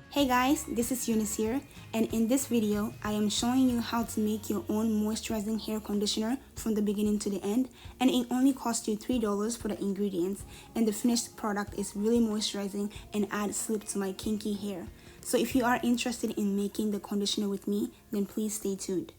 Hey guys, this is Eunice here, and in this video, I am showing you how to make your own moisturizing hair conditioner from the beginning to the end, and it only costs you $3 for the ingredients, and the finished product is really moisturizing and adds slip to my kinky hair. So if you are interested in making the conditioner with me, then please stay tuned.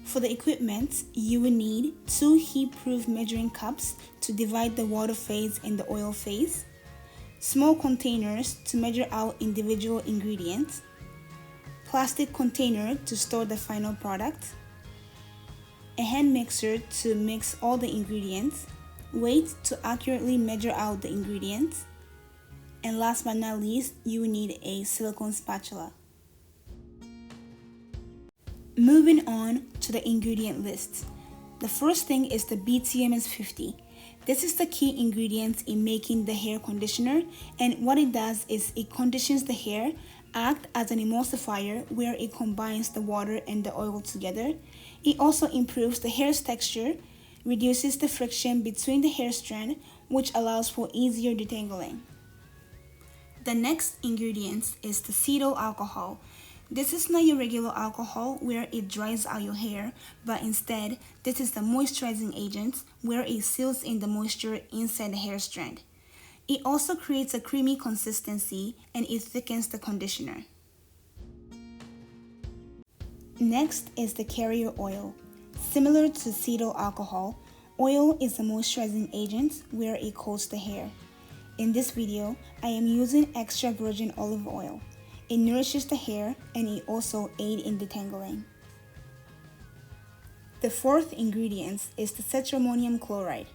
For the equipment, you will need 2 heat-proof measuring cups to divide the water phase and the oil phase, small containers to measure out individual ingredients, plastic container to store the final product, a hand mixer to mix all the ingredients, weight to accurately measure out the ingredients, and last but not least, you will need a silicone spatula. Moving on to the ingredient list. The first thing is the BTMS 50. This is the key ingredient in making the hair conditioner, and what it does is it conditions the hair, acts as an emulsifier where it combines the water and the oil together. It also improves the hair's texture, reduces the friction between the hair strand, which allows for easier detangling. The next ingredient is the cetyl alcohol. This is not your regular alcohol where it dries out your hair, but instead, this is the moisturizing agent where it seals in the moisture inside the hair strand. It also creates a creamy consistency and it thickens the conditioner. Next is the carrier oil. Similar to cetyl alcohol, oil is a moisturizing agent where it coats the hair. In this video, I am using extra virgin olive oil. It nourishes the hair and it also aids in detangling. The fourth ingredient is the Cetrimonium Chloride.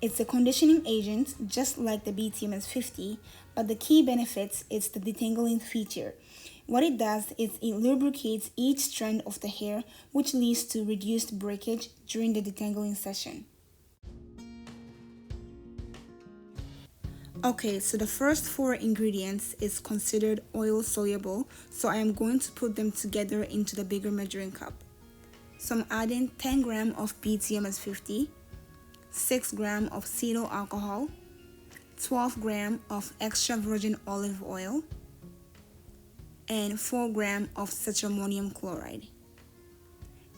It's a conditioning agent just like the BTMS 50, but the key benefit is the detangling feature. What it does is it lubricates each strand of the hair, which leads to reduced breakage during the detangling session. Okay, so the first 4 ingredients is considered oil soluble, so I am going to put them together into the bigger measuring cup. So I'm adding 10 grams of BTMS 50, 6 grams of cetyl alcohol, 12 grams of extra virgin olive oil, and 4 grams of Cetrimonium Chloride.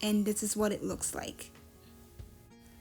And this is what it looks like.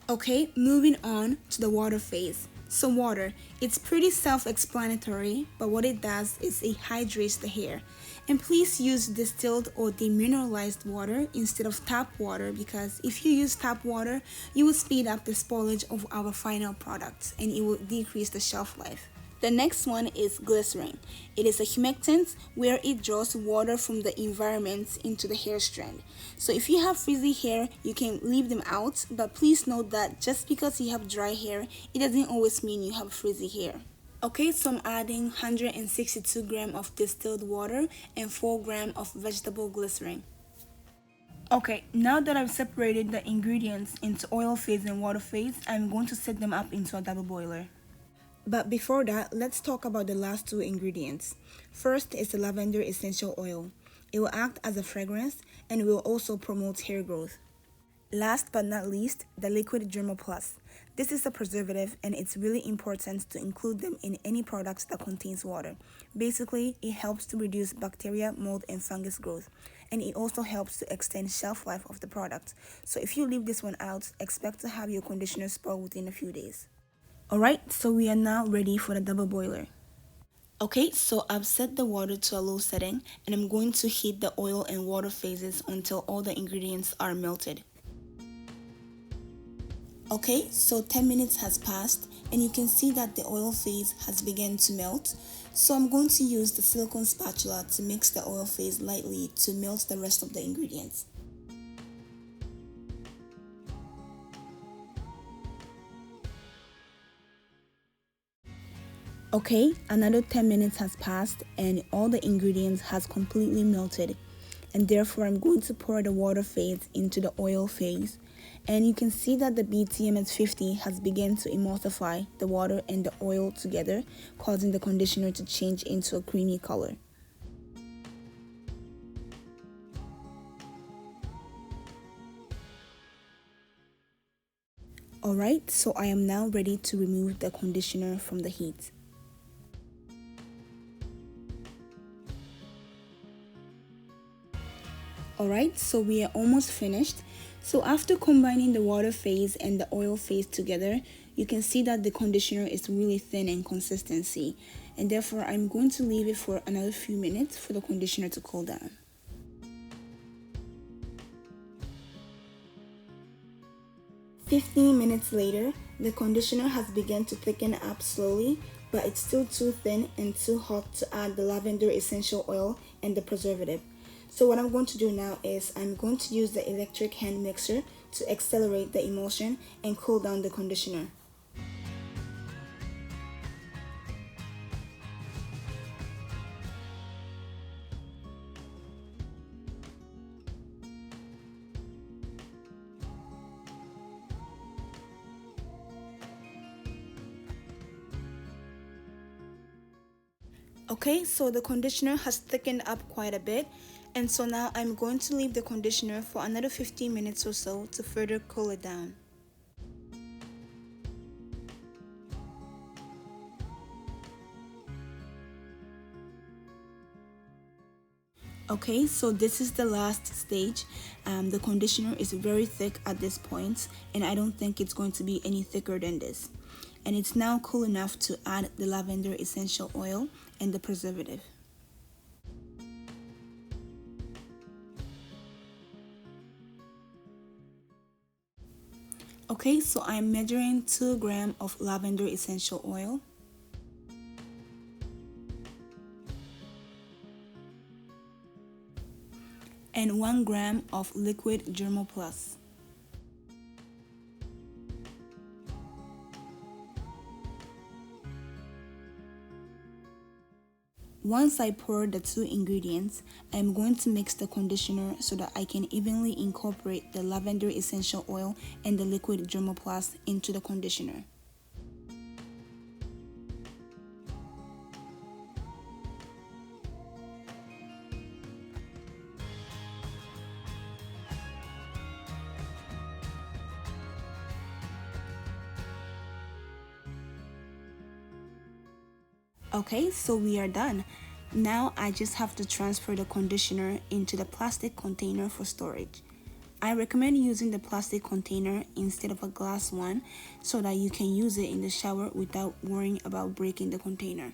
Okay, moving on to the water phase. So water, it's pretty self-explanatory, but what it does is it hydrates the hair. And please use distilled or demineralized water instead of tap water, because if you use tap water, you will speed up the spoilage of our final products and it will decrease the shelf life. The next one is glycerin. It is a humectant where it draws water from the environment into the hair strand. So if you have frizzy hair, you can leave them out, but please note that just because you have dry hair, it doesn't always mean you have frizzy hair. Okay, so I'm adding 162 grams of distilled water and 4 grams of vegetable glycerin. Okay, now that I've separated the ingredients into oil phase and water phase, I'm going to set them up into a double boiler. But before that, let's talk about the last 2 ingredients. First is the lavender essential oil. It will act as a fragrance and will also promote hair growth. Last but not least, the liquid Germall Plus. This is a preservative and it's really important to include them in any products that contains water. Basically, it helps to reduce bacteria, mold, and fungus growth. And it also helps to extend shelf life of the product. So if you leave this one out, expect to have your conditioner spoil within a few days. Alright, so we are now ready for the double boiler. Okay, so I've set the water to a low setting and I'm going to heat the oil and water phases until all the ingredients are melted. Okay, so 10 minutes has passed and you can see that the oil phase has begun to melt. So I'm going to use the silicone spatula to mix the oil phase lightly to melt the rest of the ingredients. Okay, another 10 minutes has passed and all the ingredients has completely melted, and therefore I'm going to pour the water phase into the oil phase, and you can see that the BTMS 50 has begun to emulsify the water and the oil together, causing the conditioner to change into a creamy color. Alright, so I am now ready to remove the conditioner from the heat. Alright, so we are almost finished. So after combining the water phase and the oil phase together, you can see that the conditioner is really thin in consistency, and therefore I'm going to leave it for another few minutes for the conditioner to cool down. "15 minutes later, the conditioner has begun to thicken up slowly, but it's still too thin and too hot to add the lavender essential oil and the preservative. So what I'm going to do now is I'm going to use the electric hand mixer to accelerate the emulsion and cool down the conditioner. Okay, so the conditioner has thickened up quite a bit, and so now I'm going to leave the conditioner for another 15 minutes or so to further cool it down. Okay, so this is the last stage. The conditioner is very thick at this point, and I don't think it's going to be any thicker than this. And it's now cool enough to add the lavender essential oil and the preservative. Okay, so I'm measuring 2 grams of lavender essential oil, and 1 gram of liquid Germall Plus. Once I pour the 2 ingredients, I am going to mix the conditioner so that I can evenly incorporate the lavender essential oil and the liquid Germall Plus into the conditioner. Okay, so we are done. Now I just have to transfer the conditioner into the plastic container for storage. I recommend using the plastic container instead of a glass one so that you can use it in the shower without worrying about breaking the container.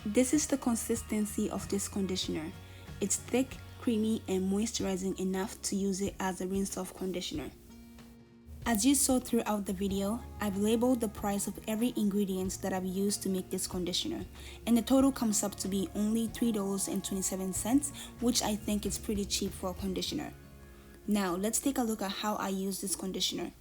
This is the consistency of this conditioner. It's thick, creamy, and moisturizing enough to use it as a rinse-off conditioner. As you saw throughout the video, I've labeled the price of every ingredient that I've used to make this conditioner, and the total comes up to be only $3.27, which I think is pretty cheap for a conditioner. Now, let's take a look at how I use this conditioner.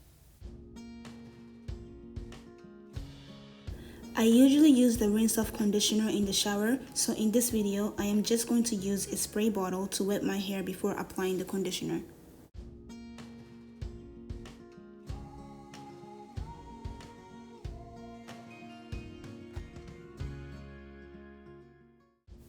I usually use the rinse-off conditioner in the shower, so in this video, I am just going to use a spray bottle to wet my hair before applying the conditioner.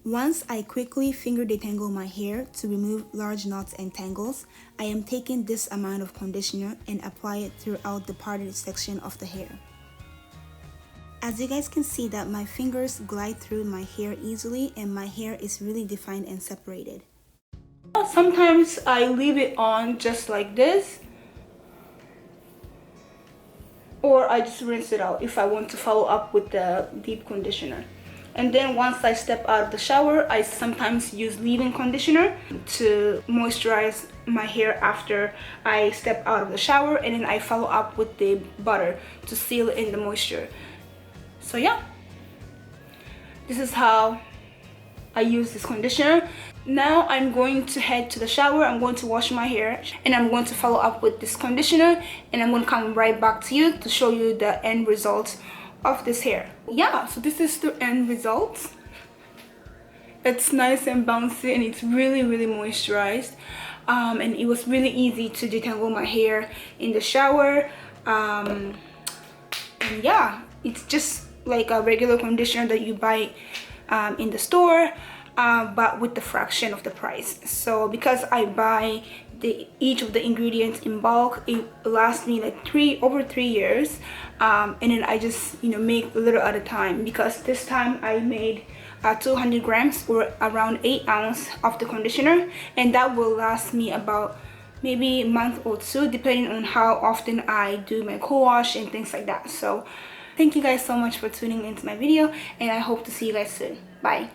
Once I quickly finger detangle my hair to remove large knots and tangles, I am taking this amount of conditioner and apply it throughout the parted section of the hair. As you guys can see that my fingers glide through my hair easily and my hair is really defined and separated. Sometimes I leave it on just like this, or I just rinse it out if I want to follow up with the deep conditioner. And then once I step out of the shower, I sometimes use leave-in conditioner to moisturize my hair after I step out of the shower, and then I follow up with the butter to seal in the moisture. So yeah, this is how I use this conditioner. Now I'm going to head to the shower. I'm going to wash my hair and I'm going to follow up with this conditioner, and I'm going to come right back to you to show you the end result of this hair. Yeah, so this is the end result. It's nice and bouncy and it's really moisturized, and it was really easy to detangle my hair in the shower, and yeah, it's just like a regular conditioner that you buy in the store. but with the fraction of the price. So because I buy each of the ingredients in bulk, it lasts me like over 3 years, and then I just make a little at a time, because this time I made 200 grams or around 8 ounces of the conditioner, and that will last me about maybe a month or two, depending on how often I do my co-wash and things like that. So thank you guys so much for tuning into my video, and I hope to see you guys soon. Bye.